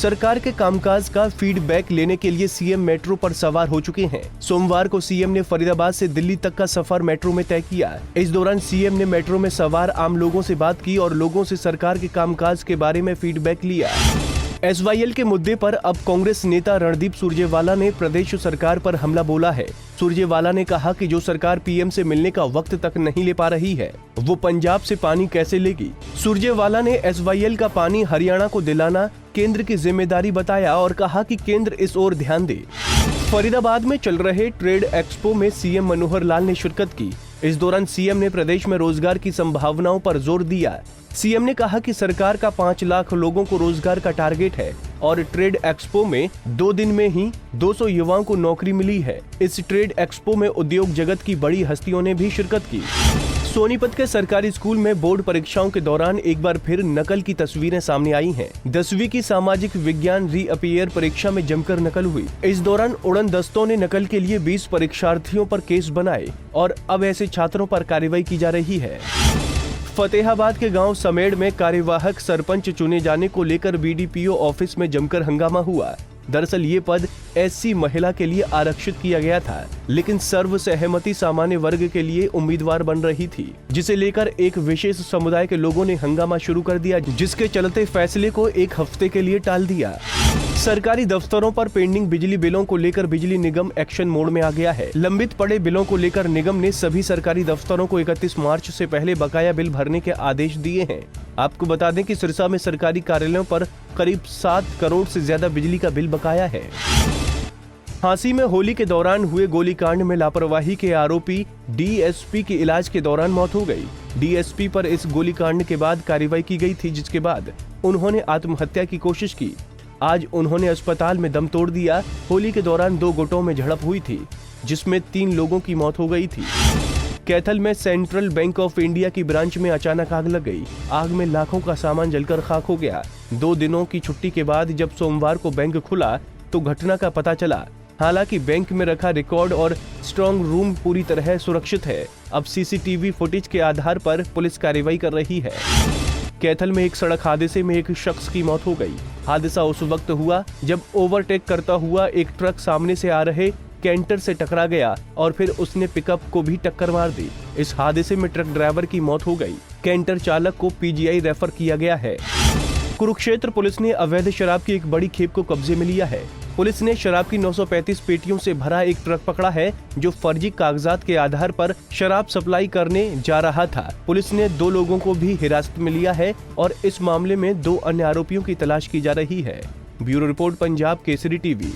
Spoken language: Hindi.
सरकार के कामकाज का फीडबैक लेने के लिए सीएम मेट्रो पर सवार हो चुके हैं। सोमवार को सीएम ने फरीदाबाद से दिल्ली तक का सफर मेट्रो में तय किया। इस दौरान सीएम ने मेट्रो में सवार आम लोगों से बात की और लोगों से सरकार के कामकाज के बारे में फीडबैक लिया। एसवाईएल के मुद्दे पर अब कांग्रेस नेता रणदीप सुरजेवाला ने प्रदेश सरकार पर हमला बोला है। सुरजेवाला ने कहा कि जो सरकार पीएम से मिलने का वक्त तक नहीं ले पा रही है, वो पंजाब से पानी कैसे लेगी। सुरजेवाला ने एसवाईएल का पानी हरियाणा को दिलाना केंद्र की जिम्मेदारी बताया और कहा कि केंद्र इस ओर ध्यान दे। फरीदाबाद में चल रहे ट्रेड एक्सपो में सीएम मनोहर लाल ने शिरकत की। इस दौरान सीएम ने प्रदेश में रोजगार की संभावनाओं पर जोर दिया। सीएम ने कहा कि सरकार का 5 लाख लोगों को रोजगार का टारगेट है और ट्रेड एक्सपो में 2 दिन में ही 200 युवाओं को नौकरी मिली है। इस ट्रेड एक्सपो में उद्योग जगत की बड़ी हस्तियों ने भी शिरकत की। सोनीपत के सरकारी स्कूल में बोर्ड परीक्षाओं के दौरान एक बार फिर नकल की तस्वीरें सामने आई हैं। 10वीं की सामाजिक विज्ञान रीअपियर परीक्षा में जमकर नकल हुई। इस दौरान उड़न दस्तों ने नकल के लिए 20 परीक्षार्थियों पर केस बनाए और अब ऐसे छात्रों पर कार्रवाई की जा रही है। फतेहाबाद के गांव समेड़ में कार्यवाहक सरपंच चुने जाने को लेकर बीडीपीओ ऑफिस में जमकर हंगामा हुआ। दरअसल ये पद एससी महिला के लिए आरक्षित किया गया था, लेकिन सर्वसहमति सामान्य वर्ग के लिए उम्मीदवार बन रही थी, जिसे लेकर एक विशेष समुदाय के लोगों ने हंगामा शुरू कर दिया, जिसके चलते फैसले को 1 हफ्ते के लिए टाल दिया। सरकारी दफ्तरों पर पेंडिंग बिजली बिलों को लेकर बिजली निगम एक्शन मोड में आ गया है। लंबित पड़े बिलों को लेकर निगम ने सभी सरकारी दफ्तरों को 31 मार्च से पहले बकाया बिल भरने के आदेश दिए हैं। आपको बता दें कि सिरसा में सरकारी कार्यालयों पर करीब 7 करोड़ से ज्यादा बिजली का बिल बकाया है। झांसी में होली के दौरान हुए गोलीकांड में लापरवाही के आरोपी डीएसपी की इलाज के दौरान मौत हो गई। डीएसपी पर इस गोलीकांड के बाद कार्रवाई की गई थी, जिसके बाद उन्होंने आत्महत्या की कोशिश की। आज उन्होंने अस्पताल में दम तोड़ दिया। होली के दौरान 2 गुटों में झड़प हुई थी, जिसमें 3 लोगों की मौत हो गई थी। कैथल में सेंट्रल बैंक ऑफ इंडिया की ब्रांच में अचानक आग लग गई। आग में लाखों का सामान जलकर खाक हो गया। 2 दिनों की छुट्टी के बाद जब सोमवार को बैंक खुला तो घटना का पता चला। हालांकि बैंक में रखा रिकॉर्ड और स्ट्रांग रूम पूरी तरह सुरक्षित है। अब सीसीटीवी फुटेज के आधार पर पुलिस कार्रवाई कर रही है। कैथल में एक सड़क हादसे में एक शख्स की मौत हो गई। हादसा उस वक्त हुआ जब ओवरटेक करता हुआ एक ट्रक सामने से आ रहे कैंटर से टकरा गया और फिर उसने पिकअप को भी टक्कर मार दी। इस हादसे में ट्रक ड्राइवर की मौत हो गई। कैंटर चालक को पीजीआई रेफर किया गया है। कुरुक्षेत्र पुलिस ने अवैध शराब की एक बड़ी खेप को कब्जे में लिया है। पुलिस ने शराब की 935 पेटियों से भरा एक ट्रक पकड़ा है, जो फर्जी कागजात के आधार पर शराब सप्लाई करने जा रहा था। पुलिस ने 2 लोगों को भी हिरासत में लिया है और इस मामले में 2 अन्य आरोपियों की तलाश की जा रही है। Bureau report, Punjab Kesari TV.